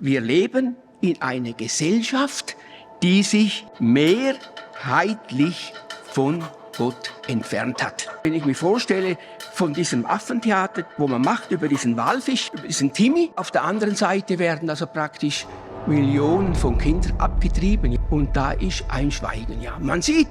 Wir leben in einer Gesellschaft, die sich mehrheitlich von Gott entfernt hat. Wenn ich mir vorstelle, von diesem Affentheater, wo man macht über diesen Walfisch, über diesen Timmy, auf der anderen Seite werden also praktisch Millionen von Kindern abgetrieben. Und da ist ein Schweigen. Ja, man sieht,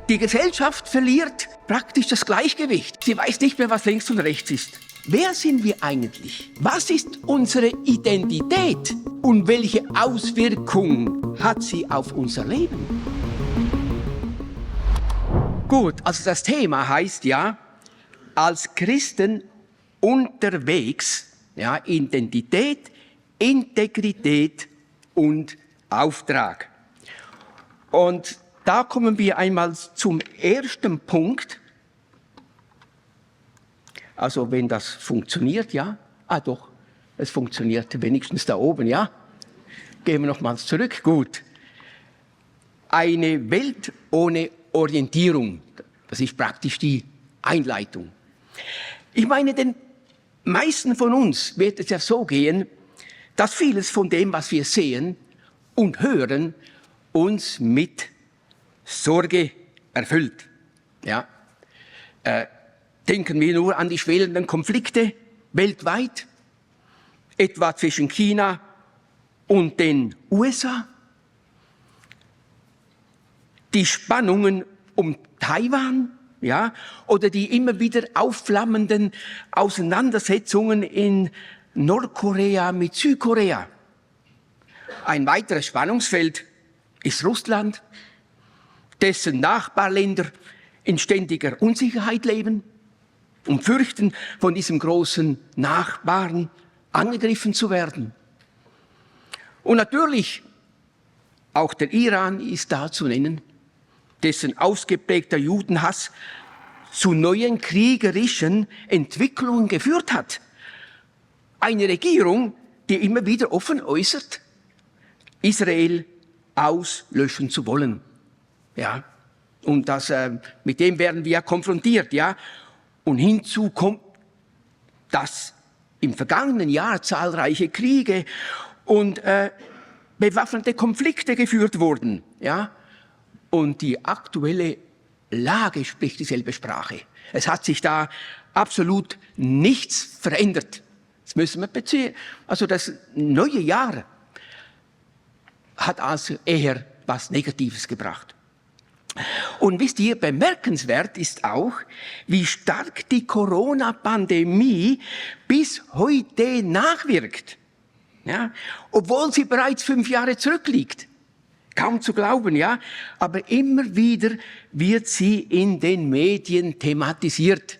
die Gesellschaft verliert praktisch das Gleichgewicht. Sie weiß nicht mehr, was links und rechts ist. Wer sind wir eigentlich? Was ist unsere Identität? Und welche Auswirkungen hat sie auf unser Leben? Gut, also das Thema heißt ja, als Christen unterwegs, ja, Identität, Integrität und Auftrag. Und da kommen wir einmal zum ersten Punkt. Also wenn das funktioniert, ja. Doch, es funktioniert wenigstens da oben, ja. Gehen wir nochmals zurück. Gut. Eine Welt ohne Orientierung. Das ist praktisch die Einleitung. Ich meine, den meisten von uns wird es ja so gehen, dass vieles von dem, was wir sehen und hören, uns mit Sorge erfüllt. Ja. Denken wir nur an die schwelenden Konflikte weltweit, etwa zwischen China und den USA, die Spannungen um Taiwan, ja, oder die immer wieder aufflammenden Auseinandersetzungen in Nordkorea mit Südkorea. Ein weiteres Spannungsfeld ist Russland, dessen Nachbarländer in ständiger Unsicherheit leben und fürchten, von diesem großen Nachbarn angegriffen zu werden. Und natürlich, auch der Iran ist da zu nennen, dessen ausgeprägter Judenhass zu neuen kriegerischen Entwicklungen geführt hat. Eine Regierung, die immer wieder offen äußert, Israel auslöschen zu wollen. Ja, und mit dem werden wir ja konfrontiert, ja. Und hinzu kommt, dass im vergangenen Jahr zahlreiche Kriege und bewaffnete Konflikte geführt wurden, ja. Und die aktuelle Lage spricht dieselbe Sprache. Es hat sich da absolut nichts verändert. Das müssen wir beziehen. Also das neue Jahr hat also eher was Negatives gebracht. Und wisst ihr, bemerkenswert ist auch, wie stark die Corona-Pandemie bis heute nachwirkt. Ja? Obwohl sie bereits 5 Jahre zurückliegt. Kaum zu glauben, ja. Aber immer wieder wird sie in den Medien thematisiert.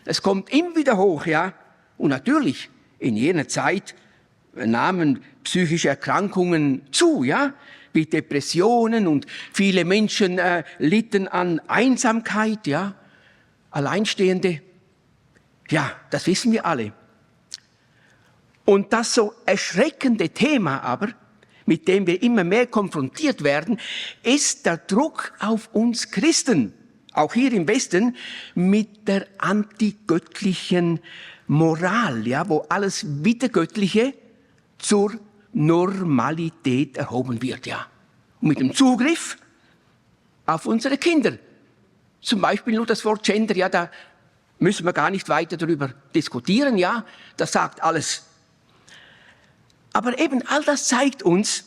Es kommt immer wieder hoch, ja. Und natürlich, in jener Zeit nahmen psychische Erkrankungen zu, ja. Wie Depressionen und viele Menschen litten an Einsamkeit, ja. Alleinstehende. Ja, das wissen wir alle. Und das so erschreckende Thema aber, mit dem wir immer mehr konfrontiert werden, ist der Druck auf uns Christen, auch hier im Westen, mit der antigöttlichen Moral, ja, wo alles Widergöttliche zur Normalität erhoben wird, ja. Und mit dem Zugriff auf unsere Kinder. Zum Beispiel nur das Wort Gender, ja, da müssen wir gar nicht weiter darüber diskutieren, ja. Das sagt alles. Aber eben all das zeigt uns,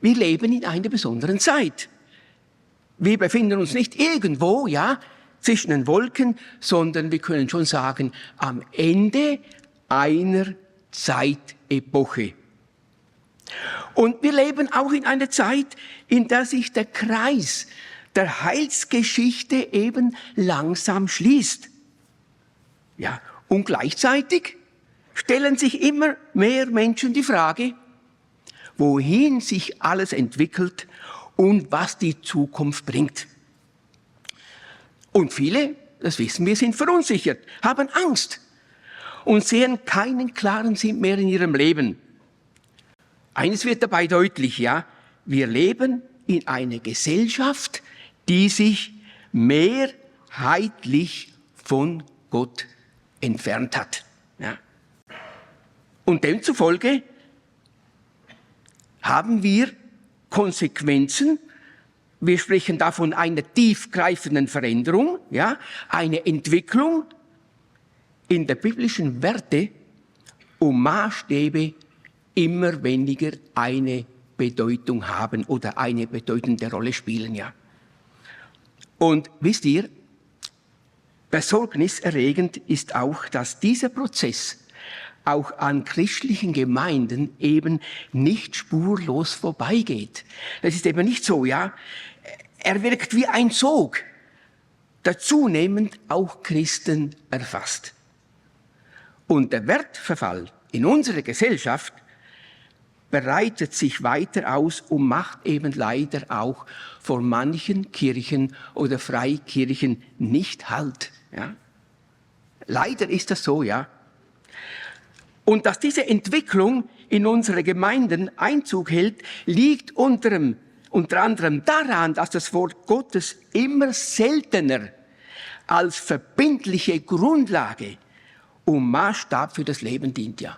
wir leben in einer besonderen Zeit. Wir befinden uns nicht irgendwo, ja, zwischen den Wolken, sondern wir können schon sagen, am Ende einer Zeitepoche. Und wir leben auch in einer Zeit, in der sich der Kreis der Heilsgeschichte eben langsam schließt. Ja, und gleichzeitig stellen sich immer mehr Menschen die Frage, wohin sich alles entwickelt und was die Zukunft bringt. Und viele, das wissen wir, sind verunsichert, haben Angst und sehen keinen klaren Sinn mehr in ihrem Leben. Eines wird dabei deutlich, ja, wir leben in einer Gesellschaft, die sich mehrheitlich von Gott entfernt hat. Ja. Und demzufolge haben wir Konsequenzen. Wir sprechen davon einer tiefgreifenden Veränderung, ja, eine Entwicklung in der biblischen Werte und Maßstäbe immer weniger eine Bedeutung haben oder eine bedeutende Rolle spielen, ja. Und wisst ihr, besorgniserregend ist auch, dass dieser Prozess auch an christlichen Gemeinden eben nicht spurlos vorbeigeht. Das ist eben nicht so, ja. Er wirkt wie ein Sog, der zunehmend auch Christen erfasst. Und der Wertverfall in unserer Gesellschaft breitet sich weiter aus und macht eben leider auch vor manchen Kirchen oder Freikirchen nicht Halt. Ja. Leider ist das so, ja. Und dass diese Entwicklung in unsere Gemeinden Einzug hält, liegt unter anderem daran, dass das Wort Gottes immer seltener als verbindliche Grundlage und Maßstab für das Leben dient, ja.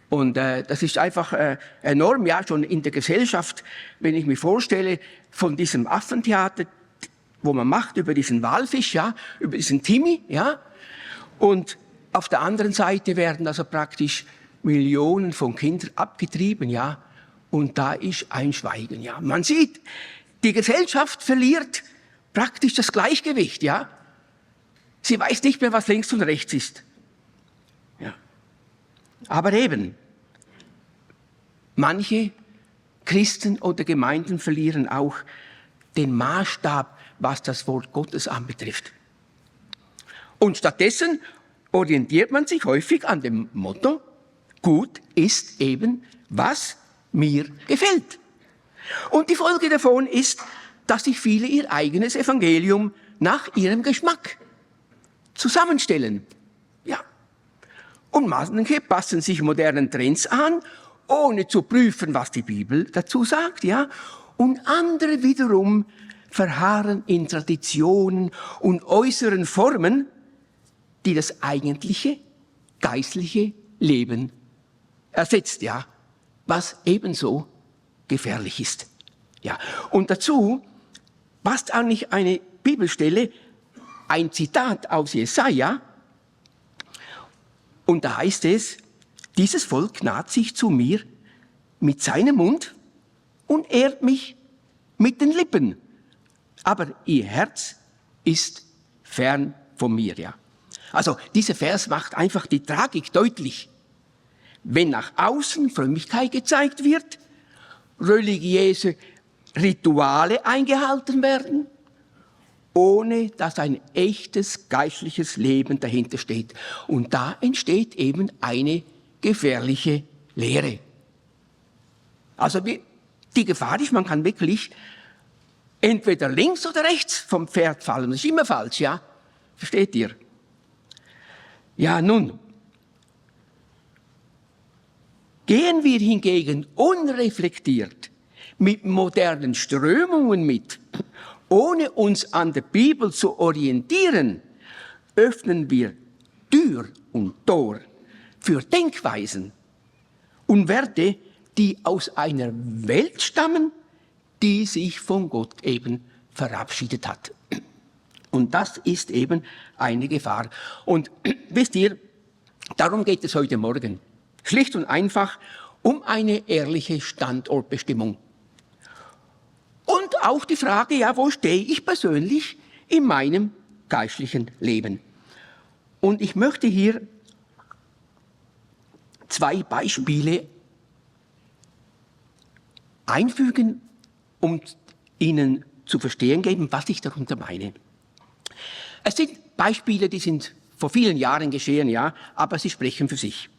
Und das ist einfach enorm, ja, schon in der Gesellschaft, wenn ich mir vorstelle, von diesem Affentheater, wo man macht über diesen Walfisch, ja, über diesen Timmy, ja, und auf der anderen Seite werden also praktisch Millionen von Kindern abgetrieben, ja, und da ist ein Schweigen, ja. Man sieht, die Gesellschaft verliert praktisch das Gleichgewicht, ja. Sie weiß nicht mehr, was links und rechts ist. Ja. Aber eben, manche Christen oder Gemeinden verlieren auch den Maßstab, was das Wort Gottes anbetrifft. Und stattdessen orientiert man sich häufig an dem Motto, gut ist eben, was mir gefällt. Und die Folge davon ist, dass sich viele ihr eigenes Evangelium nach ihrem Geschmack zusammenstellen. Ja. Und manche passen sich modernen Trends an, ohne zu prüfen, was die Bibel dazu sagt, ja. Und andere wiederum verharren in Traditionen und äußeren Formen, die das eigentliche geistliche Leben ersetzt, ja, was ebenso gefährlich ist. Ja. Und dazu passt eigentlich eine Bibelstelle, ein Zitat aus Jesaja, und da heißt es, dieses Volk naht sich zu mir mit seinem Mund und ehrt mich mit den Lippen, aber ihr Herz ist fern von mir, ja. Also dieser Vers macht einfach die Tragik deutlich. Wenn nach außen Frömmigkeit gezeigt wird, religiöse Rituale eingehalten werden, ohne dass ein echtes geistliches Leben dahinter steht. Und da entsteht eben eine gefährliche Lehre. Also die Gefahr ist, man kann wirklich entweder links oder rechts vom Pferd fallen. Das ist immer falsch, ja? Versteht ihr? Ja, nun, gehen wir hingegen unreflektiert mit modernen Strömungen mit, ohne uns an der Bibel zu orientieren, öffnen wir Tür und Tor für Denkweisen und Werte, die aus einer Welt stammen, die sich von Gott eben verabschiedet hat. Und das ist eben eine Gefahr. Und wisst ihr, darum geht es heute Morgen. Schlicht und einfach um eine ehrliche Standortbestimmung. Und auch die Frage, ja, wo stehe ich persönlich in meinem geistlichen Leben? Und ich möchte hier 2 Beispiele einfügen, um Ihnen zu verstehen geben, was ich darunter meine. Es sind Beispiele, die sind vor vielen Jahren geschehen, ja, aber sie sprechen für sich.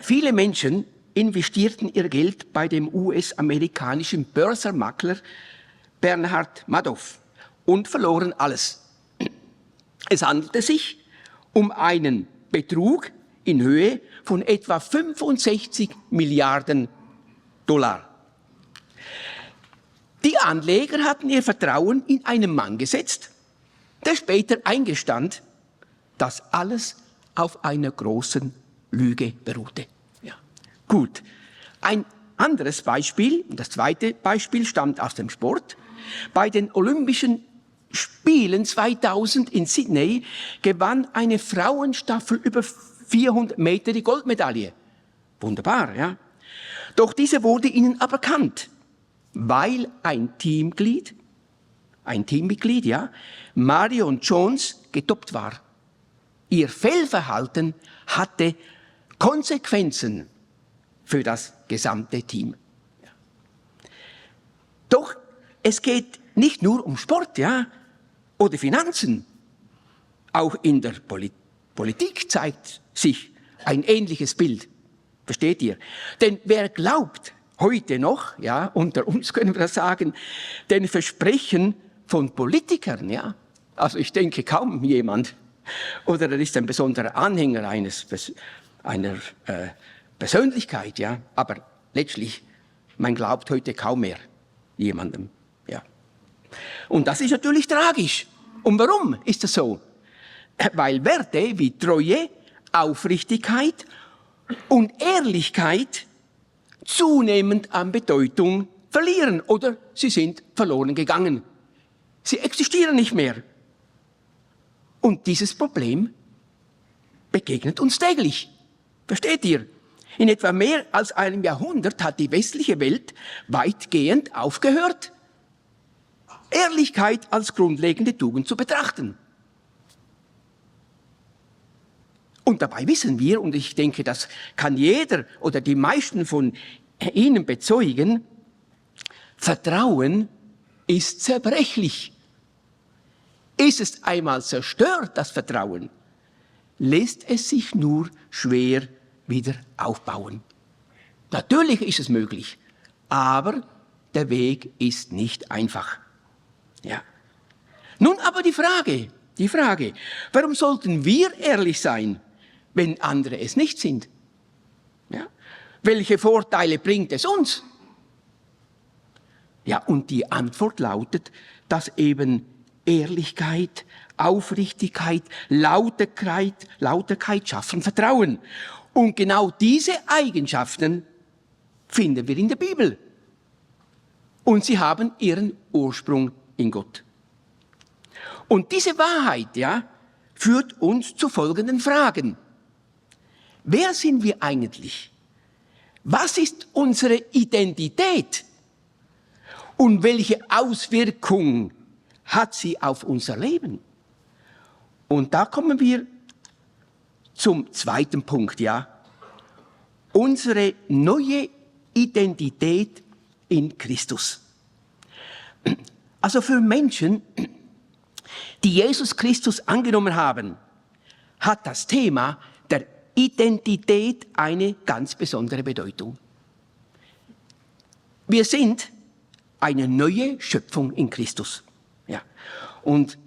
Viele Menschen investierten ihr Geld bei dem US-amerikanischen Börsenmakler Bernhard Madoff und verloren alles. Es handelte sich um einen Betrug in Höhe von etwa 65 Milliarden $. Die Anleger hatten ihr Vertrauen in einen Mann gesetzt, der später eingestand, dass alles auf einer großen Lüge beruhte. Ja. Gut, ein anderes Beispiel, das zweite Beispiel stammt aus dem Sport. Bei den Olympischen Spielen 2000 in Sydney gewann eine Frauenstaffel über 400 Meter die Goldmedaille. Wunderbar, ja. Doch diese wurde ihnen aberkannt, weil ein Teammitglied, ja, Marion Jones, gedoppt war. Ihr Fehlverhalten hatte Konsequenzen für das gesamte Team. Ja. Doch es geht nicht nur um Sport, ja, oder Finanzen. Auch in der Politik zeigt sich ein ähnliches Bild. Versteht ihr? Denn wer glaubt heute noch, ja, unter uns können wir das sagen, den Versprechen von Politikern, ja, also ich denke kaum jemand, oder er ist ein besonderer Anhänger einer Persönlichkeit, ja, aber letztlich, man glaubt heute kaum mehr jemandem, ja. Und das ist natürlich tragisch. Und warum ist das so? Weil Werte wie Treue, Aufrichtigkeit und Ehrlichkeit zunehmend an Bedeutung verlieren oder sie sind verloren gegangen. Sie existieren nicht mehr. Und dieses Problem begegnet uns täglich. Versteht ihr? In etwa mehr als einem Jahrhundert hat die westliche Welt weitgehend aufgehört, Ehrlichkeit als grundlegende Tugend zu betrachten. Und dabei wissen wir, und ich denke, das kann jeder oder die meisten von Ihnen bezeugen, Vertrauen ist zerbrechlich. Ist es einmal zerstört, das Vertrauen, lässt es sich nur schwer wieder aufbauen. Natürlich ist es möglich, aber der Weg ist nicht einfach. Ja. Nun aber die Frage, warum sollten wir ehrlich sein, wenn andere es nicht sind? Ja? Welche Vorteile bringt es uns? Ja, und die Antwort lautet, dass eben Ehrlichkeit, Aufrichtigkeit, Lauterkeit schaffen Vertrauen. Und genau diese Eigenschaften finden wir in der Bibel. Und sie haben ihren Ursprung in Gott. Und diese Wahrheit, ja, führt uns zu folgenden Fragen. Wer sind wir eigentlich? Was ist unsere Identität? Und welche Auswirkung hat sie auf unser Leben? Und da kommen wir zum zweiten Punkt, ja. Unsere neue Identität in Christus. Also für Menschen, die Jesus Christus angenommen haben, hat das Thema der Identität eine ganz besondere Bedeutung. Wir sind eine neue Schöpfung in Christus. Ja. Und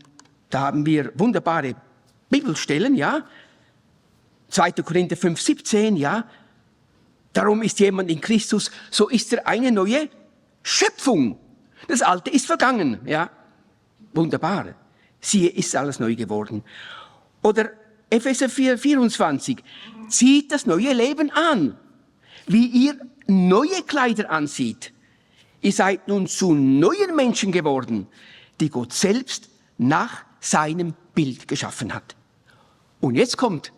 da haben wir wunderbare Bibelstellen, ja. 2. Korinther 5,17, ja. Darum ist jemand in Christus, so ist er eine neue Schöpfung. Das Alte ist vergangen, ja. Wunderbar. Siehe, ist alles neu geworden. Oder Epheser 4,24. Zieht das neue Leben an, wie ihr neue Kleider anzieht. Ihr seid nun zu neuen Menschen geworden, die Gott selbst nach seinem Bild geschaffen hat. Und jetzt kommt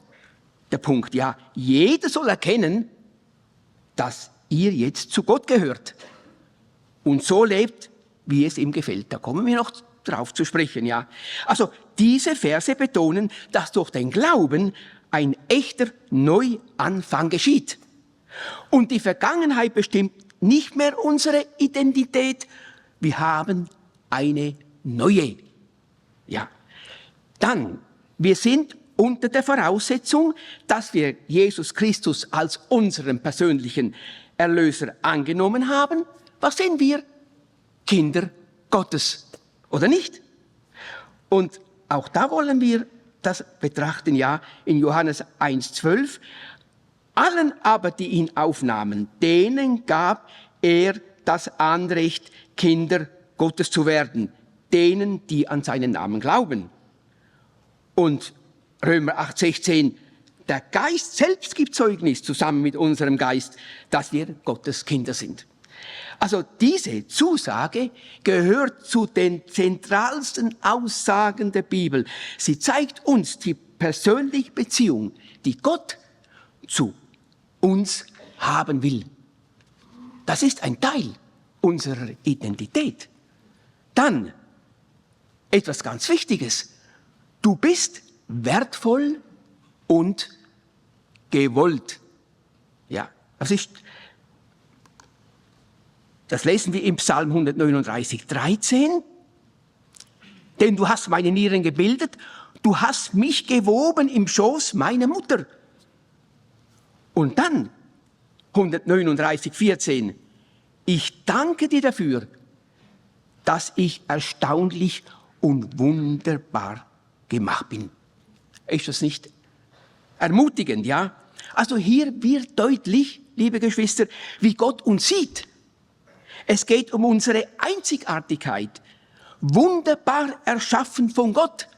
der Punkt, ja, jeder soll erkennen, dass ihr jetzt zu Gott gehört und so lebt, wie es ihm gefällt. Da kommen wir noch drauf zu sprechen, ja. Also diese Verse betonen, dass durch den Glauben ein echter Neuanfang geschieht. Und die Vergangenheit bestimmt nicht mehr unsere Identität, wir haben eine neue. Ja. Dann, wir sind unter der Voraussetzung, dass wir Jesus Christus als unseren persönlichen Erlöser angenommen haben. Was sind wir? Kinder Gottes, oder nicht? Und auch da wollen wir das betrachten, ja, in Johannes 1,12. Allen aber, die ihn aufnahmen, denen gab er das Anrecht, Kinder Gottes zu werden, denen, die an seinen Namen glauben. Und Römer 8,16, Der Geist selbst gibt Zeugnis zusammen mit unserem Geist, dass wir Gottes Kinder sind. Also diese Zusage gehört zu den zentralsten Aussagen der Bibel. Sie zeigt uns die persönliche Beziehung, die Gott zu uns haben will. Das ist ein Teil unserer Identität. Dann etwas ganz Wichtiges. Du bist wertvoll und gewollt. Ja, das lesen wir im Psalm 139, 13. Denn du hast meine Nieren gebildet, du hast mich gewoben im Schoß meiner Mutter. Und dann 139, 14. Ich danke dir dafür, dass ich erstaunlich und wunderbar gemacht bin. Ist das nicht ermutigend, ja? Also hier wird deutlich, liebe Geschwister, wie Gott uns sieht. Es geht um unsere Einzigartigkeit, wunderbar erschaffen von Gott.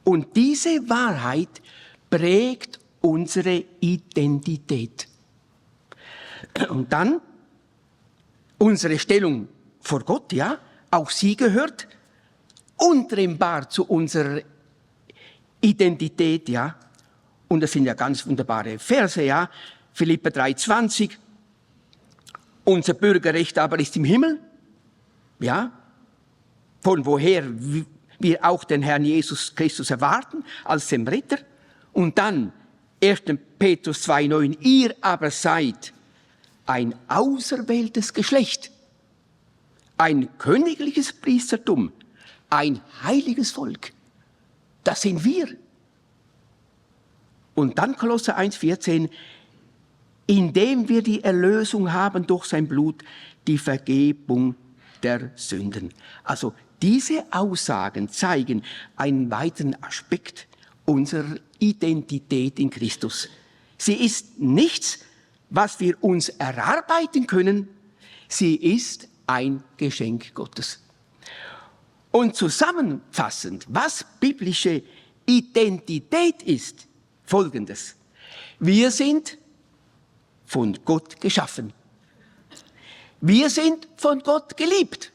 Und diese Wahrheit prägt unsere Identität. Und dann unsere Stellung vor Gott, ja, auch sie gehört untrennbar zu unserer Identität, ja. Und das sind ja ganz wunderbare Verse, ja. Philipper 3,20. Unser Bürgerrecht aber ist im Himmel, ja. Von woher wir auch den Herrn Jesus Christus erwarten, als den Retter. Und dann 1. Petrus 2,9. Ihr aber seid ein auserwähltes Geschlecht, ein königliches Priestertum, ein heiliges Volk. Das sind wir. Und dann Kolosser 1,14, indem wir die Erlösung haben durch sein Blut, die Vergebung der Sünden. Also diese Aussagen zeigen einen weiteren Aspekt unserer Identität in Christus. Sie ist nichts, was wir uns erarbeiten können, sie ist ein Geschenk Gottes. Und zusammenfassend, was biblische Identität ist, Folgendes. Wir sind von Gott geschaffen. Wir sind von Gott geliebt.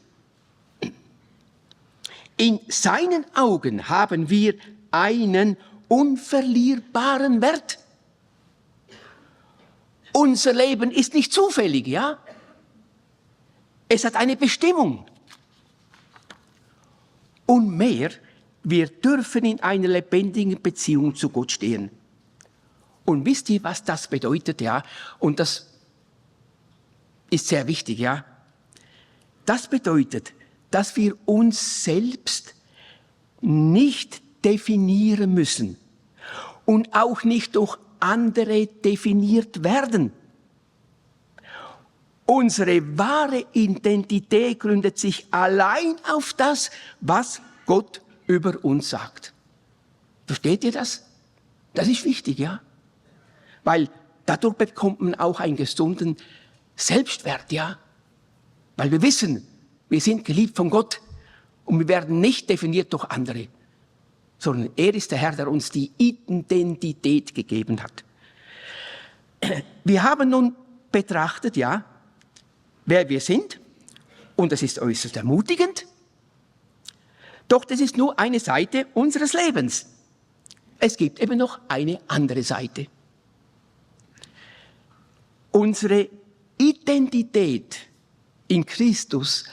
In seinen Augen haben wir einen unverlierbaren Wert. Unser Leben ist nicht zufällig, ja? Es hat eine Bestimmung. Und mehr, wir dürfen in einer lebendigen Beziehung zu Gott stehen. Und wisst ihr, was das bedeutet, ja? Und das ist sehr wichtig, ja? Das bedeutet, dass wir uns selbst nicht definieren müssen und auch nicht durch andere definiert werden. Unsere wahre Identität gründet sich allein auf das, was Gott über uns sagt. Versteht ihr das? Das ist wichtig, ja? Weil dadurch bekommt man auch einen gesunden Selbstwert, ja? Weil wir wissen, wir sind geliebt von Gott und wir werden nicht definiert durch andere, sondern er ist der Herr, der uns die Identität gegeben hat. Wir haben nun betrachtet, ja, wer wir sind, und das ist äußerst ermutigend, doch das ist nur eine Seite unseres Lebens. Es gibt eben noch eine andere Seite. Unsere Identität in Christus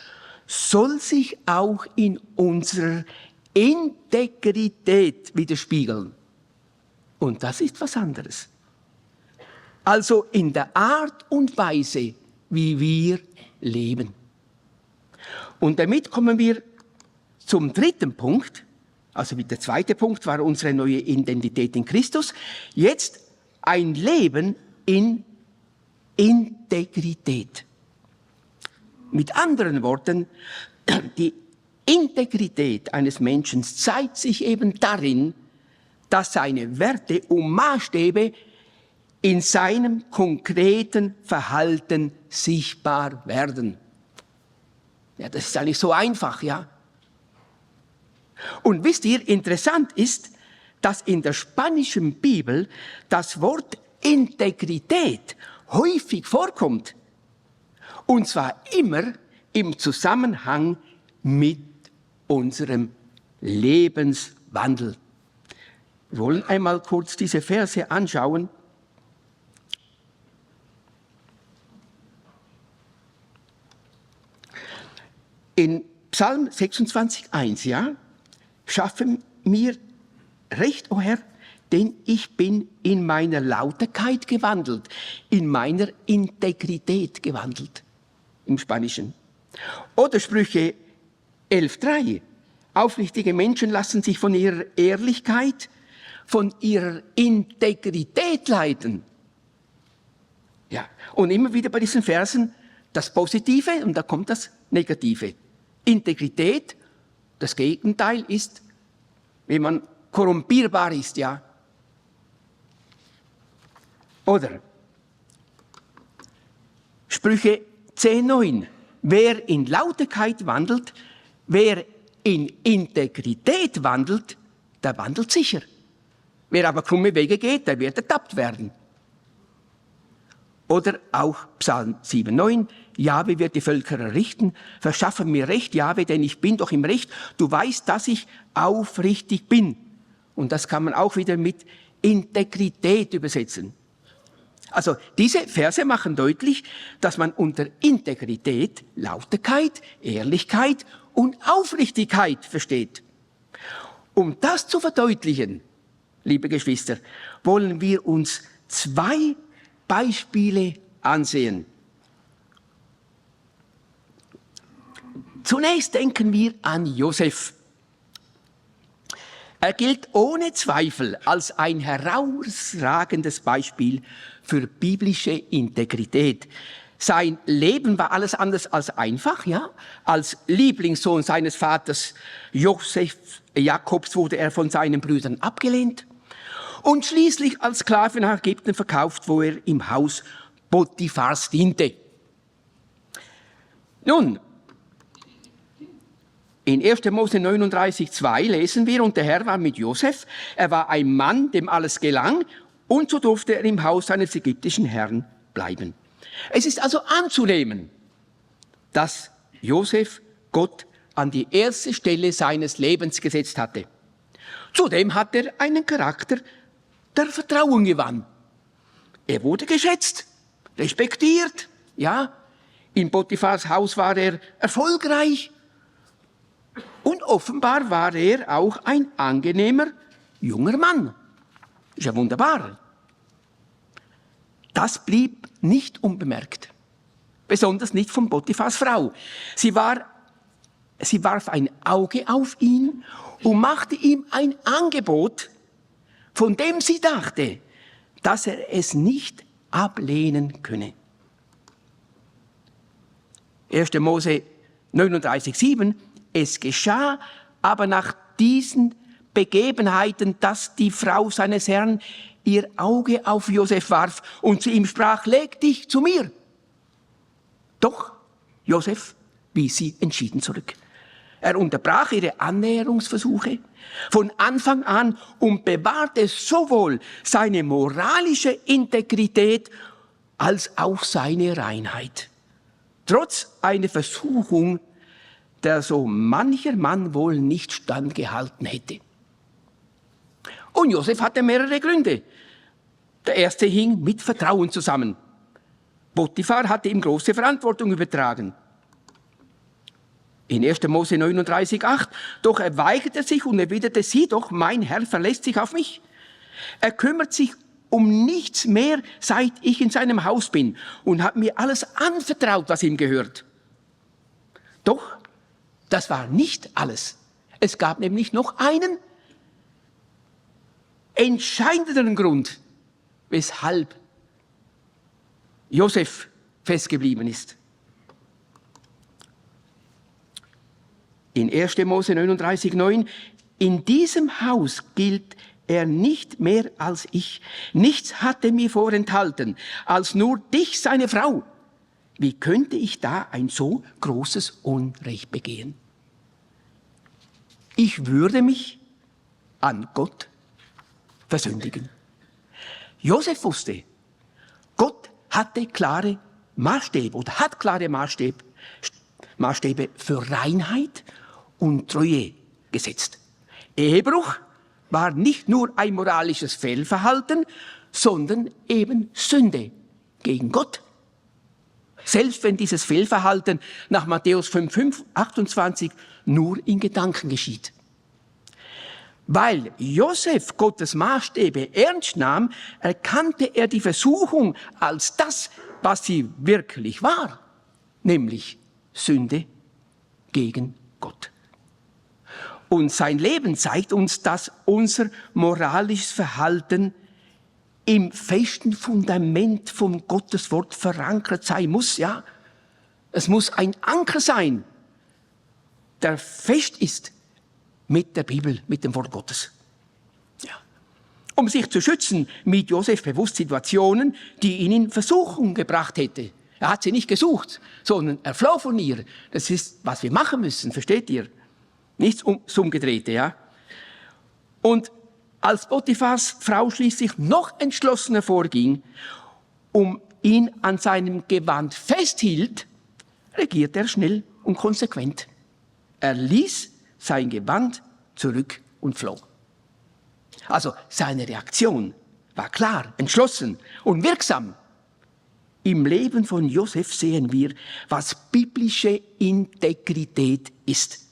soll sich auch in unserer Integrität widerspiegeln. Und das ist was anderes. Also in der Art und Weise, wie wir leben. Und damit kommen wir zum dritten Punkt. Also der zweite Punkt war unsere neue Identität in Christus. Jetzt ein Leben in Integrität. Mit anderen Worten, die Integrität eines Menschen zeigt sich eben darin, dass seine Werte und Maßstäbe in seinem konkreten Verhalten sichtbar werden. Ja, das ist eigentlich so einfach, ja. Und wisst ihr, interessant ist, dass in der spanischen Bibel das Wort Integrität häufig vorkommt. Und zwar immer im Zusammenhang mit unserem Lebenswandel. Wir wollen einmal kurz diese Verse anschauen. In Psalm 26,1, ja, schaffe mir Recht, o Herr, denn ich bin in meiner Lauterkeit gewandelt, in meiner Integrität gewandelt, im Spanischen. Oder Sprüche 11,3, aufrichtige Menschen lassen sich von ihrer Ehrlichkeit, von ihrer Integrität leiten. Ja, und immer wieder bei diesen Versen das Positive und da kommt das Negative. Integrität, das Gegenteil ist, wenn man korrumpierbar ist, ja. Oder Sprüche 10,9. Wer in Lauterkeit wandelt, wer in Integrität wandelt, der wandelt sicher. Wer aber krumme Wege geht, der wird ertappt werden. Oder auch Psalm 7,9. Jahwe wird die Völker errichten, verschaffe mir Recht, Jahwe, denn ich bin doch im Recht. Du weißt, dass ich aufrichtig bin. Und das kann man auch wieder mit Integrität übersetzen. Also diese Verse machen deutlich, dass man unter Integrität Lauterkeit, Ehrlichkeit und Aufrichtigkeit versteht. Um das zu verdeutlichen, liebe Geschwister, wollen wir uns 2 Beispiele ansehen. Zunächst denken wir an Josef. Er gilt ohne Zweifel als ein herausragendes Beispiel für biblische Integrität. Sein Leben war alles anders als einfach, ja. Als Lieblingssohn seines Vaters Jakobs wurde er von seinen Brüdern abgelehnt und schließlich als Sklave nach Ägypten verkauft, wo er im Haus Potiphars diente. Nun, in 1. Mose 39,2 lesen wir, und der Herr war mit Josef, er war ein Mann, dem alles gelang, und so durfte er im Haus seines ägyptischen Herrn bleiben. Es ist also anzunehmen, dass Josef Gott an die erste Stelle seines Lebens gesetzt hatte. Zudem hat er einen Charakter, der Vertrauen gewann. Er wurde geschätzt, respektiert, ja. In Potiphars Haus war er erfolgreich. Und offenbar war er auch ein angenehmer junger Mann. Ist ja wunderbar. Das blieb nicht unbemerkt. Besonders nicht von Potiphars Frau. Sie warf ein Auge auf ihn und machte ihm ein Angebot, von dem sie dachte, dass er es nicht ablehnen könne. 1. Mose 39,7. Es geschah aber nach diesen Begebenheiten, dass die Frau seines Herrn ihr Auge auf Josef warf und zu ihm sprach, leg dich zu mir. Doch Josef wies sie entschieden zurück. Er unterbrach ihre Annäherungsversuche von Anfang an und bewahrte sowohl seine moralische Integrität als auch seine Reinheit. Trotz einer Versuchung, der so mancher Mann wohl nicht standgehalten hätte. Und Josef hatte mehrere Gründe. Der erste hing mit Vertrauen zusammen. Potiphar hatte ihm große Verantwortung übertragen. In 1. Mose 39,8. Doch er weigerte sich und erwiderte, sieh doch, mein Herr verlässt sich auf mich. Er kümmert sich um nichts mehr, seit ich in seinem Haus bin und hat mir alles anvertraut, was ihm gehört. Doch das war nicht alles. Es gab nämlich noch einen entscheidenderen Grund, weshalb Josef festgeblieben ist. In 1. Mose 39,9, in diesem Haus gilt er nicht mehr als ich. Nichts hat er mir vorenthalten, als nur dich, seine Frau. Wie könnte ich da ein so großes Unrecht begehen? Ich würde mich an Gott versündigen. Josef wusste, Gott hatte klare Maßstäbe oder hat klare Maßstäbe für Reinheit und Treue gesetzt. Ehebruch war nicht nur ein moralisches Fehlverhalten, sondern eben Sünde gegen Gott. Selbst wenn dieses Fehlverhalten nach Matthäus 5,28 nur in Gedanken geschieht. Weil Josef Gottes Maßstäbe ernst nahm, erkannte er die Versuchung als das, was sie wirklich war, nämlich Sünde gegen Gott. Und sein Leben zeigt uns, dass unser moralisches Verhalten im festen Fundament von Gottes Wort verankert sein muss, ja. Es muss ein Anker sein, der fest ist mit der Bibel, mit dem Wort Gottes. Ja. Um sich zu schützen, mied Josef bewusst Situationen, die ihn in Versuchung gebracht hätte. Er hat sie nicht gesucht, sondern er floh von ihr. Das ist, was wir machen müssen, versteht ihr? Nichts Umgedrehte, ja. Und als Potiphars Frau schließlich noch entschlossener vorging, ihn an seinem Gewand festhielt, reagierte er schnell und konsequent. Er ließ sein Gewand zurück und floh. Also seine Reaktion war klar, entschlossen und wirksam. Im Leben von Josef sehen wir, was biblische Integrität ist.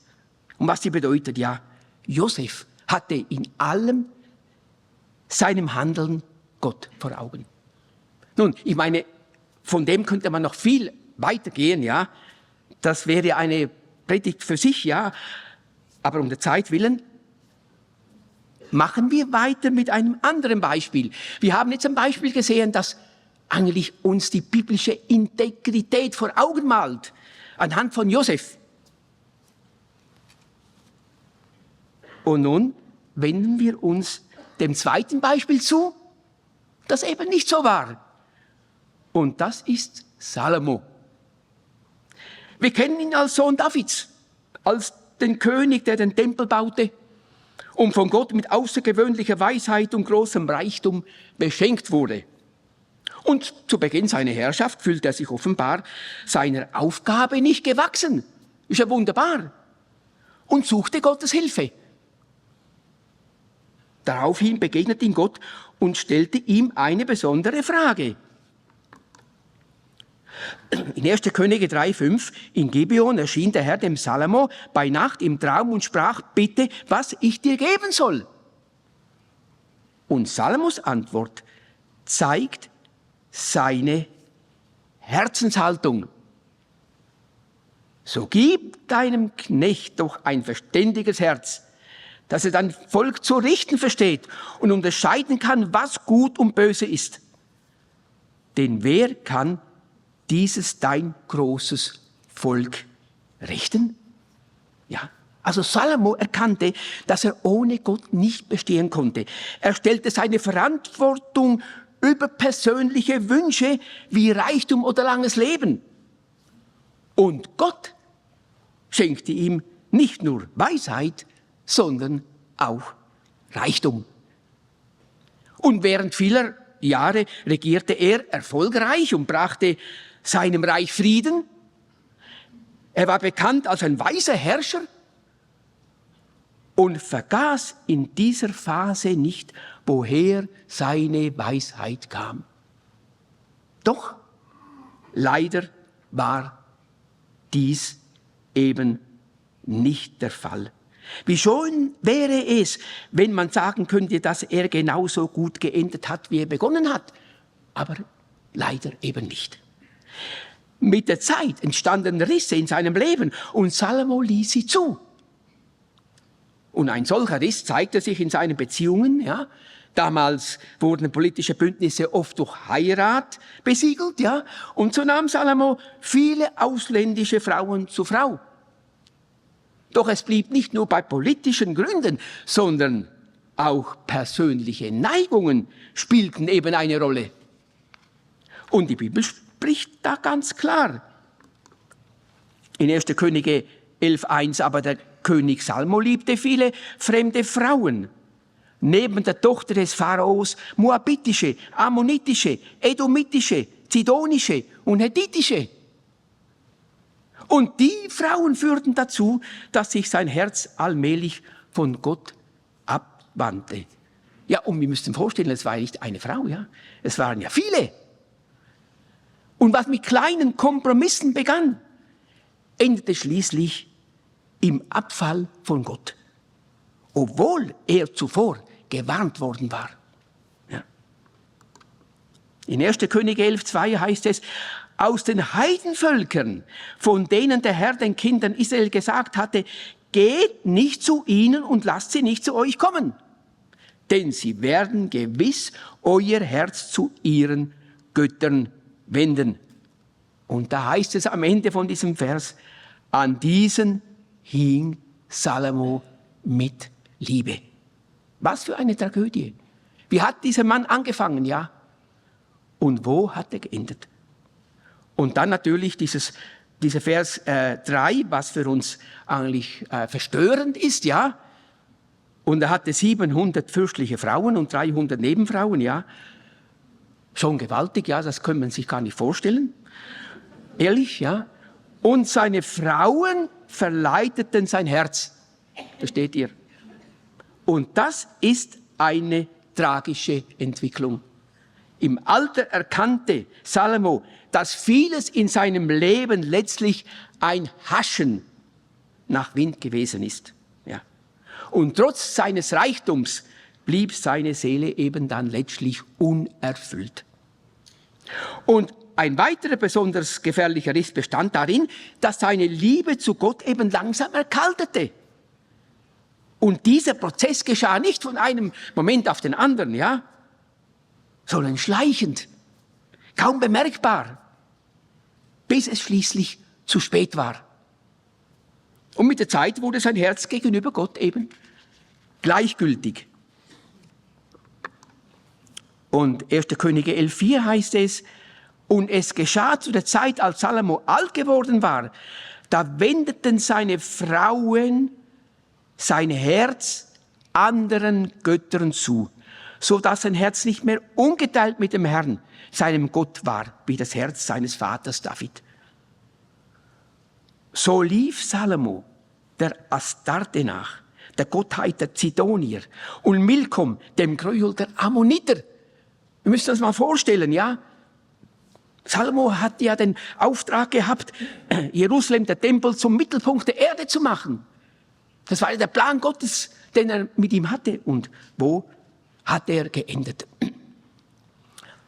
Und was sie bedeutet, ja, Josef hatte in allem seinem Handeln Gott vor Augen. Nun, ich meine, von dem könnte man noch viel weitergehen, ja. Das wäre eine Predigt für sich, ja. Aber um der Zeit willen machen wir weiter mit einem anderen Beispiel. Wir haben jetzt ein Beispiel gesehen, das eigentlich uns die biblische Integrität vor Augen malt, anhand von Josef. Und nun wenden wir uns dem zweiten Beispiel zu, das eben nicht so war. Und das ist Salomo. Wir kennen ihn als Sohn Davids, als den König, der den Tempel baute und von Gott mit außergewöhnlicher Weisheit und großem Reichtum beschenkt wurde. Und zu Beginn seiner Herrschaft fühlte er sich offenbar seiner Aufgabe nicht gewachsen. Ist ja wunderbar. Und suchte Gottes Hilfe. Daraufhin begegnete ihm Gott und stellte ihm eine besondere Frage. In 1. Könige 3,5 in Gibeon erschien der Herr dem Salomo bei Nacht im Traum und sprach, bitte, was ich dir geben soll. Und Salomos Antwort zeigt seine Herzenshaltung. So gib deinem Knecht doch ein verständiges Herz, dass er dein Volk zu richten versteht und unterscheiden kann, was gut und böse ist. Denn wer kann dieses dein großes Volk richten? Ja, also Salomo erkannte, dass er ohne Gott nicht bestehen konnte. Er stellte seine Verantwortung über persönliche Wünsche wie Reichtum oder langes Leben. Und Gott schenkte ihm nicht nur Weisheit, sondern auch Reichtum. Und während vieler Jahre regierte er erfolgreich und brachte seinem Reich Frieden. Er war bekannt als ein weiser Herrscher und vergaß in dieser Phase nicht, woher seine Weisheit kam. Doch leider war dies eben nicht der Fall. Wie schön wäre es, wenn man sagen könnte, dass er genauso gut geendet hat, wie er begonnen hat. Aber leider eben nicht. Mit der Zeit entstanden Risse in seinem Leben und Salomo ließ sie zu. Und ein solcher Riss zeigte sich in seinen Beziehungen. Ja. Damals wurden politische Bündnisse oft durch Heirat besiegelt. Ja. Und so nahm Salomo viele ausländische Frauen zur Frau. Doch es blieb nicht nur bei politischen Gründen, sondern auch persönliche Neigungen spielten eben eine Rolle. Und die Bibel spricht da ganz klar. In 1. Könige 11,1, aber der König Salomo liebte viele fremde Frauen, neben der Tochter des Pharaos moabitische, ammonitische, edomitische, zidonische und hethitische. Und die Frauen führten dazu, dass sich sein Herz allmählich von Gott abwandte. Ja, und wir müssen uns vorstellen, es war ja nicht eine Frau, ja, es waren ja viele. Und was mit kleinen Kompromissen begann, endete schließlich im Abfall von Gott, obwohl er zuvor gewarnt worden war. Ja. In 1. Könige 11,2 heißt es, aus den Heidenvölkern, von denen der Herr den Kindern Israel gesagt hatte, geht nicht zu ihnen und lasst sie nicht zu euch kommen, denn sie werden gewiss euer Herz zu ihren Göttern wenden. Und da heißt es am Ende von diesem Vers, an diesen hing Salomo mit Liebe. Was für eine Tragödie. Wie hat dieser Mann angefangen, ja? Und wo hat er geendet? Und dann natürlich dieser Vers 3, was für uns eigentlich verstörend ist, ja? Und er hatte 700 fürstliche Frauen und 300 Nebenfrauen, ja? Schon gewaltig, ja, das kann man sich gar nicht vorstellen. Ehrlich, ja? Und seine Frauen verleiteten sein Herz. Versteht ihr? Und das ist eine tragische Entwicklung. Im Alter erkannte Salomo, dass vieles in seinem Leben letztlich ein Haschen nach Wind gewesen ist. Ja. Und trotz seines Reichtums blieb seine Seele eben dann letztlich unerfüllt. Und ein weiterer besonders gefährlicher Riss bestand darin, dass seine Liebe zu Gott eben langsam erkaltete. Und dieser Prozess geschah nicht von einem Moment auf den anderen, ja, sondern schleichend, kaum bemerkbar, bis es schließlich zu spät war. Und mit der Zeit wurde sein Herz gegenüber Gott eben gleichgültig. Und 1. Könige 11,4 heißt es, und es geschah zu der Zeit, als Salomo alt geworden war, da wendeten seine Frauen sein Herz anderen Göttern zu, so dass sein Herz nicht mehr ungeteilt mit dem Herrn, seinem Gott war, wie das Herz seines Vaters David. So lief Salomo der Astarte nach, der Gottheit der Zidonier, und Milkom, dem Gräuel der Ammoniter. Wir müssen uns das mal vorstellen, ja? Salomo hat ja den Auftrag gehabt, Jerusalem, der Tempel, zum Mittelpunkt der Erde zu machen. Das war ja der Plan Gottes, den er mit ihm hatte. Und wo hat er geendet?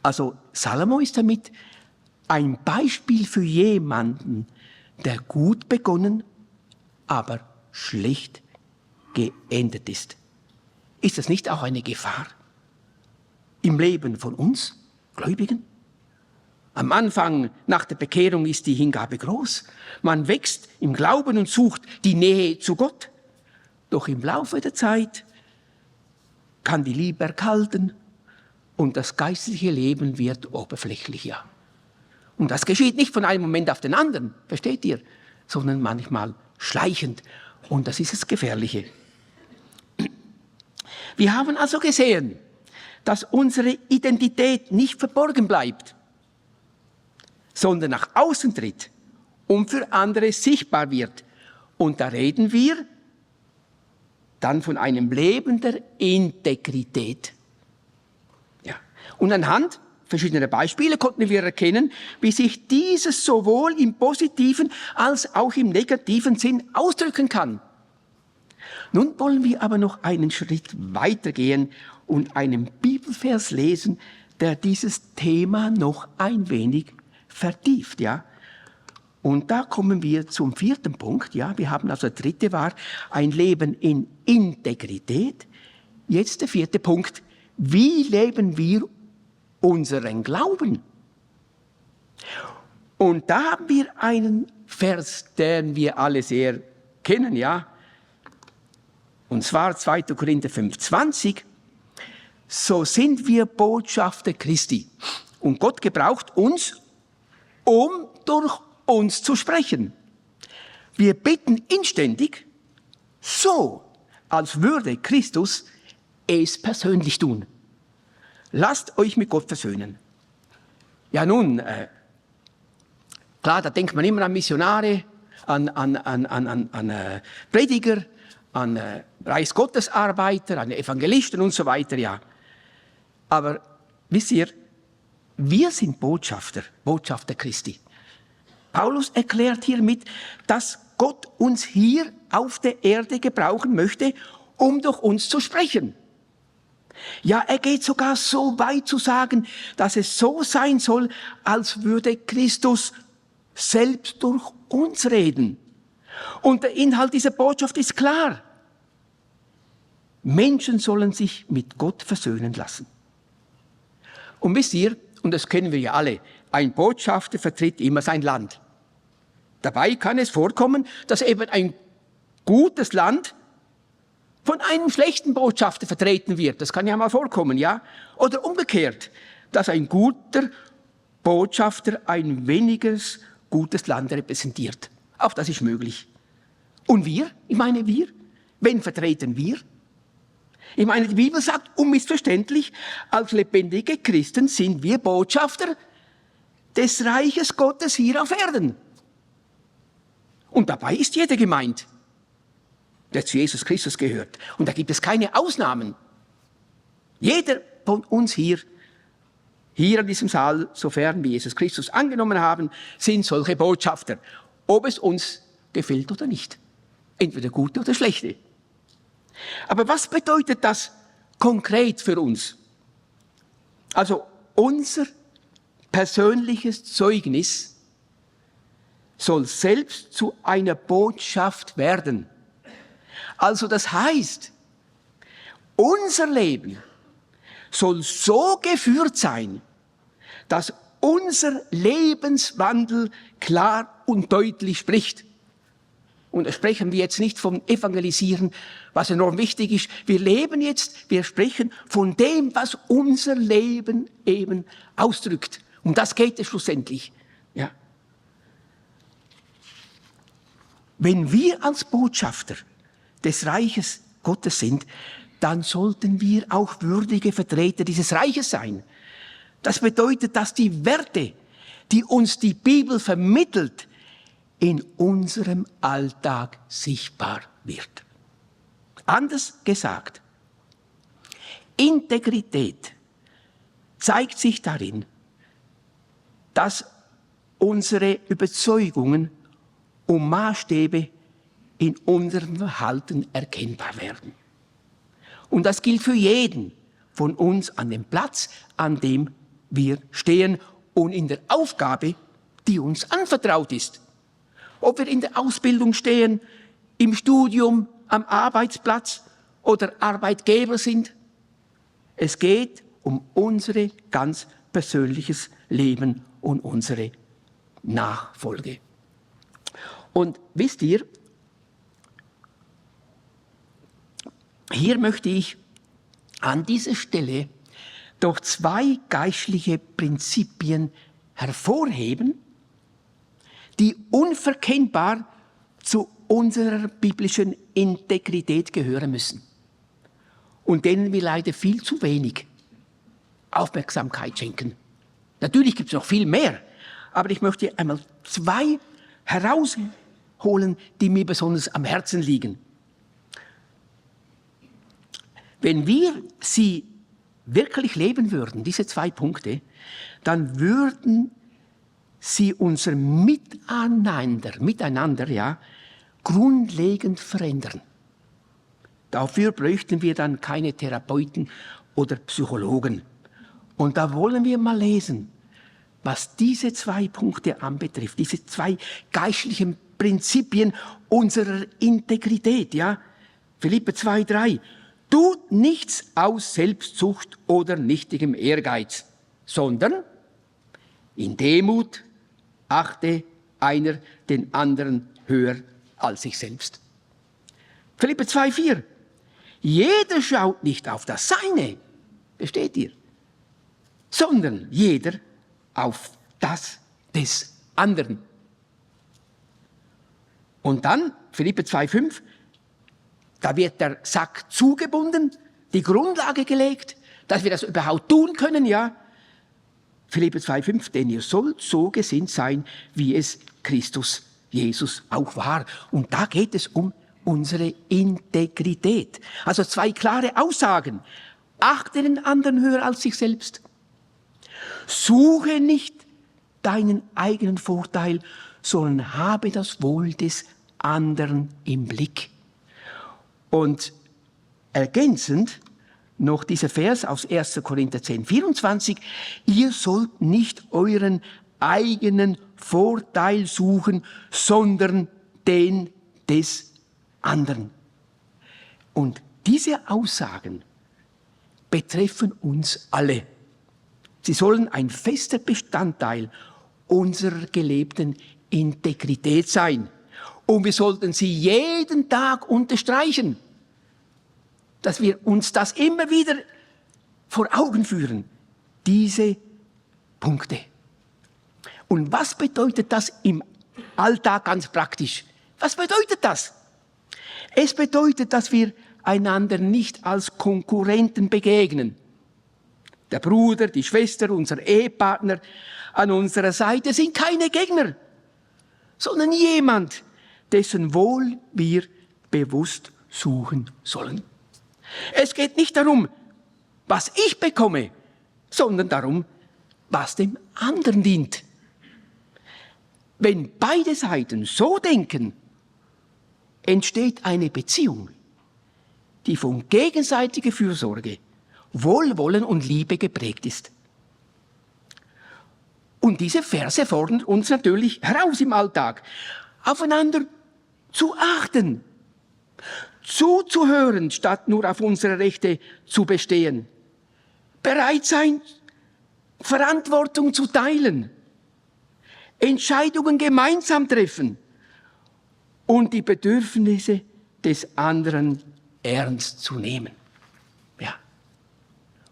Also Salomo ist damit ein Beispiel für jemanden, der gut begonnen, aber schlecht geendet ist. Ist das nicht auch eine Gefahr im Leben von uns Gläubigen? Am Anfang nach der Bekehrung ist die Hingabe groß. Man wächst im Glauben und sucht die Nähe zu Gott. Doch im Laufe der Zeit kann die Liebe erkalten und das geistliche Leben wird oberflächlicher. Und das geschieht nicht von einem Moment auf den anderen, versteht ihr? Sondern manchmal schleichend. Und das ist das Gefährliche. Wir haben also gesehen, dass unsere Identität nicht verborgen bleibt, sondern nach außen tritt und für andere sichtbar wird. Und da reden wir dann von einem Leben der Integrität. Ja. Und anhand verschiedener Beispiele konnten wir erkennen, wie sich dieses sowohl im positiven als auch im negativen Sinn ausdrücken kann. Nun wollen wir aber noch einen Schritt weitergehen und einen Bibelvers lesen, der dieses Thema noch ein wenig vertieft, ja. Und da kommen wir zum 4. Punkt, ja. Wir haben also, der 3. war ein Leben in Integrität. Jetzt der 4. Punkt. Wie leben wir unseren Glauben? Und da haben wir einen Vers, den wir alle sehr kennen, ja. Und zwar 2. Korinther 5,20. So sind wir Botschafter Christi. Und Gott gebraucht uns, um durch uns zu sprechen. Wir bitten inständig, so als würde Christus es persönlich tun. Lasst euch mit Gott versöhnen. Ja nun, klar, da denkt man immer an Missionare, an Prediger, an Reichsgottesarbeiter, an Evangelisten und so weiter, ja. Aber wisst ihr, wir sind Botschafter Christi. Paulus erklärt hiermit, dass Gott uns hier auf der Erde gebrauchen möchte, um durch uns zu sprechen. Ja, er geht sogar so weit zu sagen, dass es so sein soll, als würde Christus selbst durch uns reden. Und der Inhalt dieser Botschaft ist klar. Menschen sollen sich mit Gott versöhnen lassen. Und wisst ihr, und das kennen wir ja alle, ein Botschafter vertritt immer sein Land. Dabei kann es vorkommen, dass eben ein gutes Land von einem schlechten Botschafter vertreten wird. Das kann ja mal vorkommen, ja? Oder umgekehrt, dass ein guter Botschafter ein weniger gutes Land repräsentiert. Auch das ist möglich. Und wir? Ich meine wir? Wen vertreten wir? Ich meine, die Bibel sagt unmissverständlich, als lebendige Christen sind wir Botschafter des Reiches Gottes hier auf Erden. Und dabei ist jeder gemeint, der zu Jesus Christus gehört. Und da gibt es keine Ausnahmen. Jeder von uns hier an diesem Saal, sofern wir Jesus Christus angenommen haben, sind solche Botschafter, ob es uns gefällt oder nicht. Entweder gute oder schlechte. Aber was bedeutet das konkret für uns? Also unser persönliches Zeugnis soll selbst zu einer Botschaft werden. Also das heißt, unser Leben soll so geführt sein, dass unser Lebenswandel klar und deutlich spricht. Und da sprechen wir jetzt nicht vom Evangelisieren, was enorm wichtig ist. Wir sprechen von dem, was unser Leben eben ausdrückt. Um das geht es schlussendlich. Ja. Wenn wir als Botschafter des Reiches Gottes sind, dann sollten wir auch würdige Vertreter dieses Reiches sein. Das bedeutet, dass die Werte, die uns die Bibel vermittelt, in unserem Alltag sichtbar wird. Anders gesagt, Integrität zeigt sich darin, dass unsere Überzeugungen und Maßstäbe in unserem Verhalten erkennbar werden. Und das gilt für jeden von uns an dem Platz, an dem wir stehen und in der Aufgabe, die uns anvertraut ist. Ob wir in der Ausbildung stehen, im Studium, am Arbeitsplatz oder Arbeitgeber sind. Es geht um unser ganz persönliches Leben und unsere Nachfolge. Und wisst ihr, hier möchte ich an dieser Stelle doch zwei geistliche Prinzipien hervorheben, die unverkennbar zu unserer biblischen Integrität gehören müssen und denen wir leider viel zu wenig Aufmerksamkeit schenken. Natürlich gibt es noch viel mehr, aber ich möchte einmal zwei herausholen, die mir besonders am Herzen liegen. Wenn wir sie wirklich leben würden, diese zwei Punkte, dann würden sie unser Miteinander, ja, grundlegend verändern. Dafür bräuchten wir dann keine Therapeuten oder Psychologen. Und da wollen wir mal lesen, was diese zwei Punkte anbetrifft, diese zwei geistlichen Prinzipien unserer Integrität, ja. Philipper 2,3. Tut nichts aus Selbstsucht oder nichtigem Ehrgeiz, sondern in Demut achte einer den anderen höher als sich selbst. Philipper 2,4. Jeder schaut nicht auf das Seine, versteht ihr, sondern jeder auf das des anderen. Und dann, Philipper 2,5, da wird der Sack zugebunden, die Grundlage gelegt, dass wir das überhaupt tun können, ja. Philipper 2,5, denn ihr sollt so gesinnt sein, wie es Christus Jesus auch war. Und da geht es um unsere Integrität. Also 2 klare Aussagen. Achte den anderen höher als sich selbst. Suche nicht deinen eigenen Vorteil, sondern habe das Wohl des anderen im Blick. Und ergänzend noch dieser Vers aus 1. Korinther 10, 24. Ihr sollt nicht euren eigenen Vorteil suchen, sondern den des anderen. Und diese Aussagen betreffen uns alle. Sie sollen ein fester Bestandteil unserer gelebten Integrität sein. Und wir sollten sie jeden Tag unterstreichen, dass wir uns das immer wieder vor Augen führen, diese Punkte. Und was bedeutet das im Alltag ganz praktisch? Was bedeutet das? Es bedeutet, dass wir einander nicht als Konkurrenten begegnen. Der Bruder, die Schwester, unser Ehepartner an unserer Seite sind keine Gegner, sondern jemand, dessen Wohl wir bewusst suchen sollen. Es geht nicht darum, was ich bekomme, sondern darum, was dem anderen dient. Wenn beide Seiten so denken, entsteht eine Beziehung, die von gegenseitiger Fürsorge, Wohlwollen und Liebe geprägt ist. Und diese Verse fordern uns natürlich heraus im Alltag, aufeinander zu achten, zuzuhören, statt nur auf unsere Rechte zu bestehen. Bereit sein, Verantwortung zu teilen, Entscheidungen gemeinsam treffen und die Bedürfnisse des anderen ernst zu nehmen. Ja.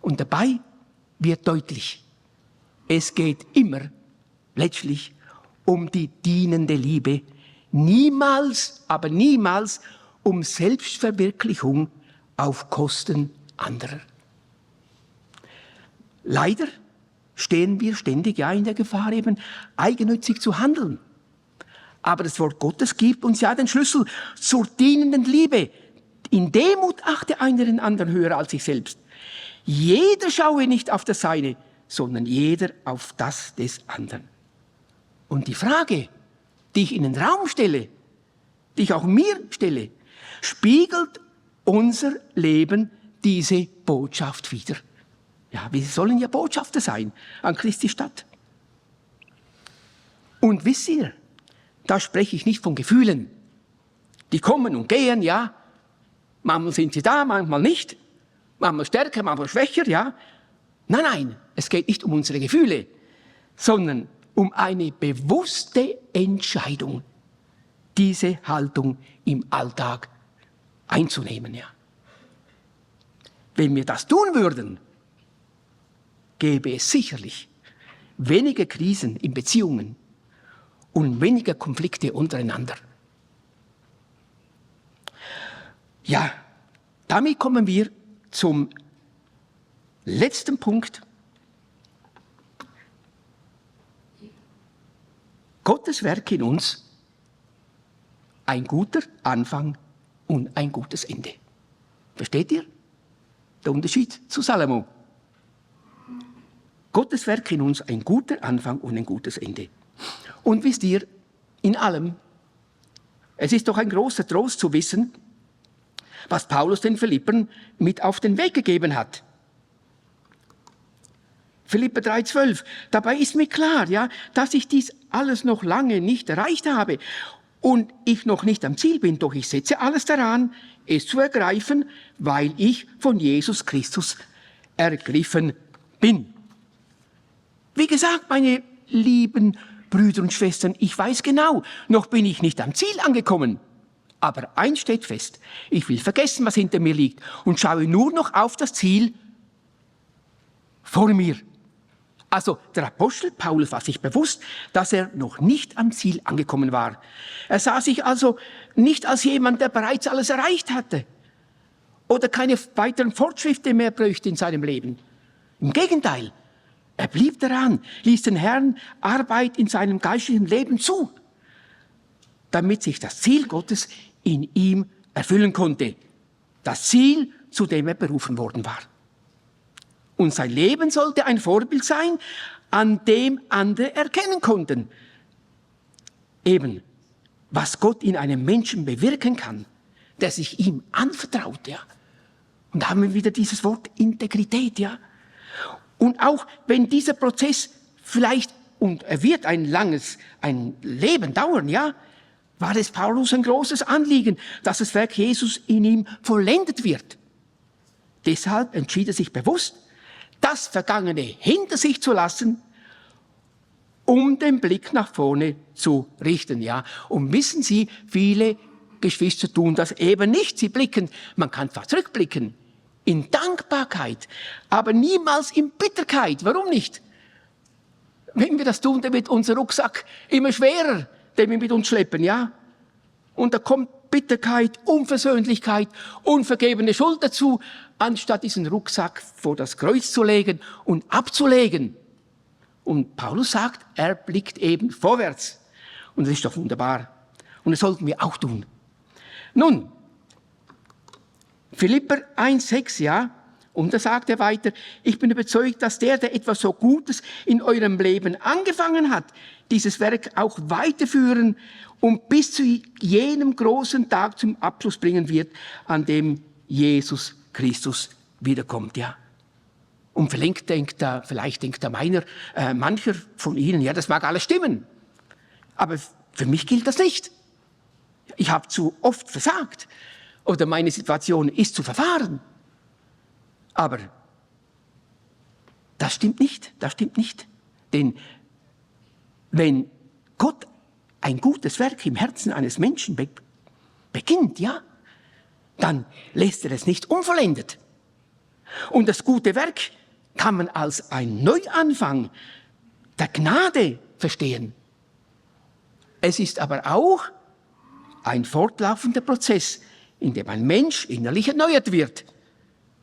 Und dabei wird deutlich, es geht immer letztlich um die dienende Liebe, niemals, aber niemals um Selbstverwirklichung auf Kosten anderer. Leider stehen wir ständig ja in der Gefahr, eben eigennützig zu handeln. Aber das Wort Gottes gibt uns ja den Schlüssel zur dienenden Liebe. In Demut achte einer den anderen höher als sich selbst. Jeder schaue nicht auf das Seine, sondern jeder auf das des anderen. Und die Frage, die ich in den Raum stelle, die ich auch mir stelle, spiegelt unser Leben diese Botschaft wider. Ja, wir sollen ja Botschafter sein an Christi Stadt. Und wisst ihr, da spreche ich nicht von Gefühlen. Die kommen und gehen, ja. Manchmal sind sie da, manchmal nicht. Manchmal stärker, manchmal schwächer, ja. Nein, nein, es geht nicht um unsere Gefühle, sondern um eine bewusste Entscheidung, diese Haltung im Alltag einzunehmen, ja. Wenn wir das tun würden, gäbe es sicherlich weniger Krisen in Beziehungen und weniger Konflikte untereinander. Ja, damit kommen wir zum letzten Punkt. Gottes Werk in uns, ein guter Anfang und ein gutes Ende. Versteht ihr? Der Unterschied zu Salomo. Gottes Werk in uns, ein guter Anfang und ein gutes Ende. Und wisst ihr, in allem, es ist doch ein großer Trost zu wissen, was Paulus den Philippern mit auf den Weg gegeben hat. Philipper 3,12. Dabei ist mir klar, ja, dass ich dies alles noch lange nicht erreicht habe und ich noch nicht am Ziel bin, doch ich setze alles daran, es zu ergreifen, weil ich von Jesus Christus ergriffen bin. Wie gesagt, meine lieben Brüder und Schwestern, ich weiß genau, noch bin ich nicht am Ziel angekommen. Aber eins steht fest, ich will vergessen, was hinter mir liegt und schaue nur noch auf das Ziel vor mir. Also der Apostel Paulus war sich bewusst, dass er noch nicht am Ziel angekommen war. Er sah sich also nicht als jemand, der bereits alles erreicht hatte. oder keine weiteren Fortschritte mehr bräuchte in seinem Leben. Im Gegenteil, er blieb daran, ließ den Herrn Arbeit in seinem geistlichen Leben zu, damit sich das Ziel Gottes in ihm erfüllen konnte. Das Ziel, zu dem er berufen worden war. Und sein Leben sollte ein Vorbild sein, an dem andere erkennen konnten, eben, was Gott in einem Menschen bewirken kann, der sich ihm anvertraut, ja. Und da haben wir wieder dieses Wort Integrität, ja. Und auch wenn dieser Prozess vielleicht, und er wird ein Leben dauern, ja, war es Paulus ein großes Anliegen, dass das Werk Jesus in ihm vollendet wird. Deshalb entschied er sich bewusst, das Vergangene hinter sich zu lassen, um den Blick nach vorne zu richten, ja. Und wissen Sie, viele Geschwister tun das eben nicht. Sie blicken, man kann zwar zurückblicken, in Dankbarkeit, aber niemals in Bitterkeit. Warum nicht? Wenn wir das tun, dann wird unser Rucksack immer schwerer, den wir mit uns schleppen, ja. Und da kommt Bitterkeit, Unversöhnlichkeit, unvergebene Schuld dazu, anstatt diesen Rucksack vor das Kreuz zu legen und abzulegen. Und Paulus sagt, er blickt eben vorwärts. Und das ist doch wunderbar. Und das sollten wir auch tun. Nun, Philipper 1,6, ja, und da sagt er weiter, ich bin überzeugt, dass der etwas so Gutes in eurem Leben angefangen hat, dieses Werk auch weiterführen und bis zu jenem großen Tag zum Abschluss bringen wird, an dem Jesus Christus wiederkommt, ja. Und vielleicht denkt da mancher von Ihnen, ja, das mag alles stimmen, aber für mich gilt das nicht. Ich habe zu oft versagt oder meine Situation ist zu verfahren. Aber das stimmt nicht, Denn wenn Gott ein gutes Werk im Herzen eines Menschen beginnt, ja, dann lässt er es nicht unvollendet. Und das gute Werk kann man als ein Neuanfang der Gnade verstehen. Es ist aber auch ein fortlaufender Prozess, in dem ein Mensch innerlich erneuert wird,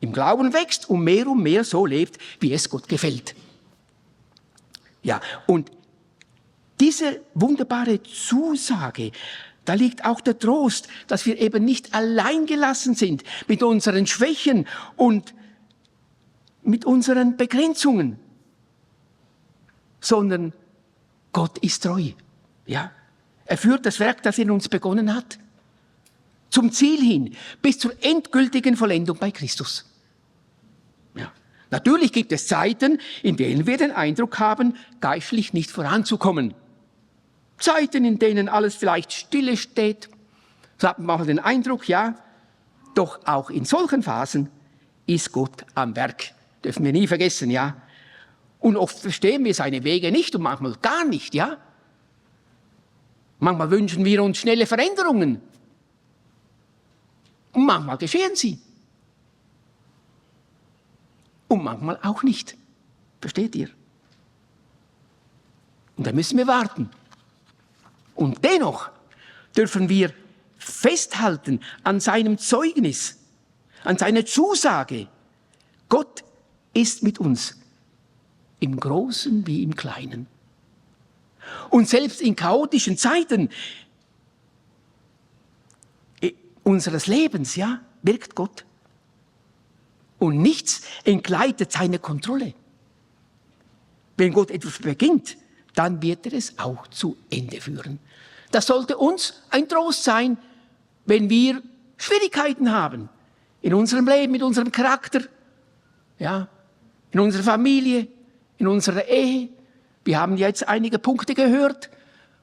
im Glauben wächst und mehr so lebt, wie es Gott gefällt. Ja, und diese wunderbare Zusage, da liegt auch der Trost, dass wir eben nicht allein gelassen sind mit unseren Schwächen und mit unseren Begrenzungen, sondern Gott ist treu. Ja? Er führt das Werk, das er in uns begonnen hat, zum Ziel hin, bis zur endgültigen Vollendung bei Christus. Ja. Natürlich gibt es Zeiten, in denen wir den Eindruck haben, geistlich nicht voranzukommen. Zeiten, in denen alles vielleicht stille steht. So hat man manchmal den Eindruck, ja, doch auch in solchen Phasen ist Gott am Werk. Dürfen wir nie vergessen, ja. Und oft verstehen wir seine Wege nicht und manchmal gar nicht, ja. Manchmal wünschen wir uns schnelle Veränderungen. Und manchmal geschehen sie. Und manchmal auch nicht. Versteht ihr? Und da müssen wir warten. Und dennoch dürfen wir festhalten an seinem Zeugnis, an seiner Zusage. Gott ist mit uns, im Großen wie im Kleinen. Und selbst in chaotischen Zeiten unseres Lebens, ja, wirkt Gott. Und nichts entgleitet seine Kontrolle. Wenn Gott etwas beginnt, dann wird er es auch zu Ende führen. Das sollte uns ein Trost sein, wenn wir Schwierigkeiten haben in unserem Leben, mit unserem Charakter, ja, in unserer Familie, in unserer Ehe. Wir haben jetzt einige Punkte gehört,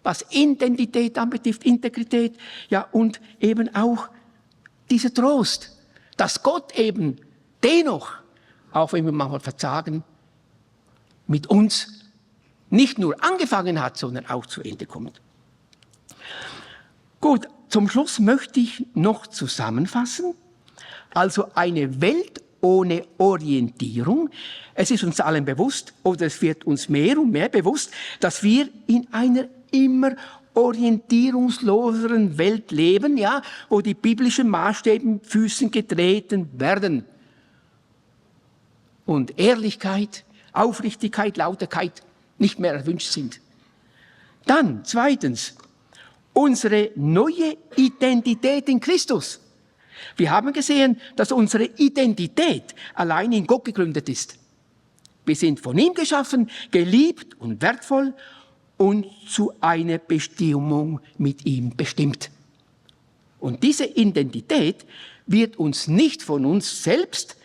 was Identität anbetrifft, Integrität, ja, und eben auch dieser Trost, dass Gott eben dennoch, auch wenn wir manchmal verzagen, mit uns nicht nur angefangen hat, sondern auch zu Ende kommt. Gut, zum Schluss möchte ich noch zusammenfassen. Also eine Welt ohne Orientierung. Es ist uns allen bewusst, oder es wird uns mehr und mehr bewusst, dass wir in einer immer orientierungsloseren Welt leben, ja, wo die biblischen Maßstäbe mit Füßen getreten werden. Und Ehrlichkeit, Aufrichtigkeit, Lauterkeit nicht mehr erwünscht sind. Dann, zweitens, unsere neue Identität in Christus. Wir haben gesehen, dass unsere Identität allein in Gott gegründet ist. Wir sind von ihm geschaffen, geliebt und wertvoll und zu einer Bestimmung mit ihm bestimmt. Und diese Identität wird uns nicht von uns selbst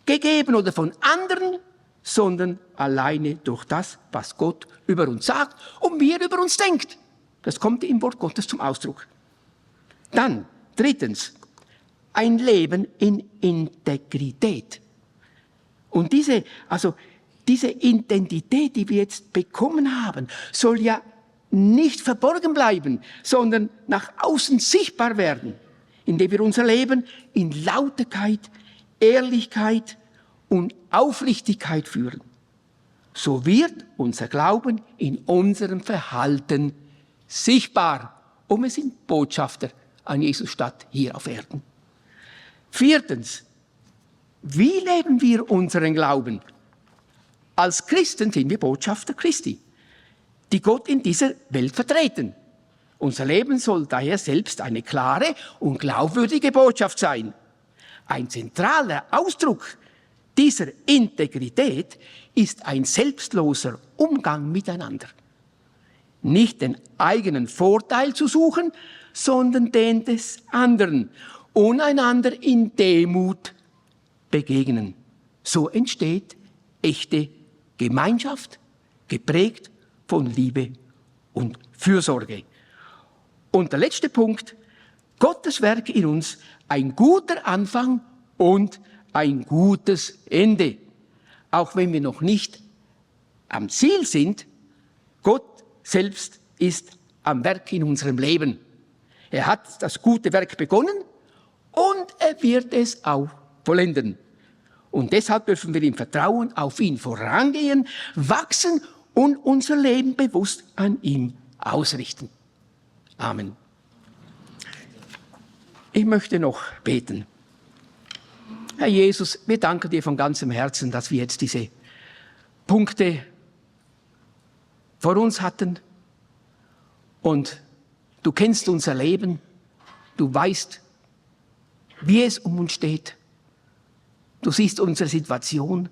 gegeben oder von anderen, sondern alleine durch das, was Gott über uns sagt und wie er über uns denkt. Das kommt im Wort Gottes zum Ausdruck. Dann, drittens, ein Leben in Integrität. Und diese Identität, die wir jetzt bekommen haben, soll ja nicht verborgen bleiben, sondern nach außen sichtbar werden, indem wir unser Leben in Lauterkeit, Ehrlichkeit und Aufrichtigkeit führen. So wird unser Glauben in unserem Verhalten sichtbar. Und wir sind Botschafter an Jesus Stadt hier auf Erden. Viertens, wie leben wir unseren Glauben? Als Christen sind wir Botschafter Christi, die Gott in dieser Welt vertreten. Unser Leben soll daher selbst eine klare und glaubwürdige Botschaft sein. Ein zentraler Ausdruck dieser Integrität ist ein selbstloser Umgang miteinander. Nicht den eigenen Vorteil zu suchen, sondern den des anderen und einander in Demut begegnen. So entsteht echte Gemeinschaft, geprägt von Liebe und Fürsorge. Und der letzte Punkt, Gottes Werk in uns, ein guter Anfang und ein gutes Ende. Auch wenn wir noch nicht am Ziel sind, Gott selbst ist am Werk in unserem Leben. Er hat das gute Werk begonnen und er wird es auch vollenden. Und deshalb dürfen wir im Vertrauen auf ihn vorangehen, wachsen und unser Leben bewusst an ihm ausrichten. Amen. Ich möchte noch beten. Herr Jesus, wir danken dir von ganzem Herzen, dass wir jetzt diese Punkte vor uns hatten. Und du kennst unser Leben. Du weißt, wie es um uns steht. Du siehst unsere Situation.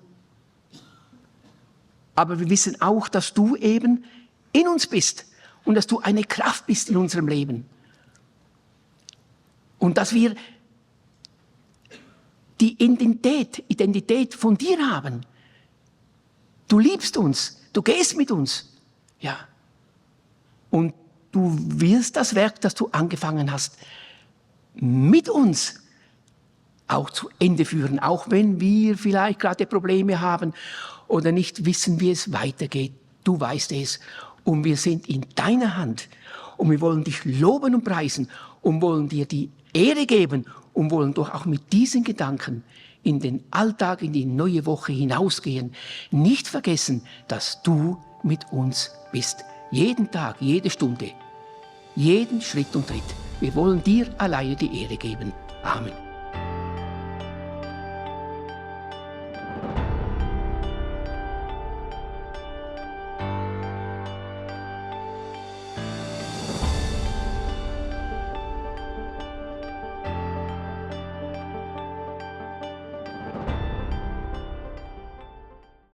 Aber wir wissen auch, dass du eben in uns bist und dass du eine Kraft bist in unserem Leben. Und dass wir die Identität von dir haben. Du liebst uns, du gehst mit uns. Ja. Und du wirst das Werk, das du angefangen hast, mit uns auch zu Ende führen, auch wenn wir vielleicht gerade Probleme haben oder nicht wissen, wie es weitergeht. Du weißt es und wir sind in deiner Hand und wir wollen dich loben und preisen und wollen dir die Ehre geben und wollen doch auch mit diesen Gedanken in den Alltag, in die neue Woche hinausgehen. Nicht vergessen, dass du mit uns bist. Jeden Tag, jede Stunde, jeden Schritt und Tritt. Wir wollen dir alleine die Ehre geben. Amen.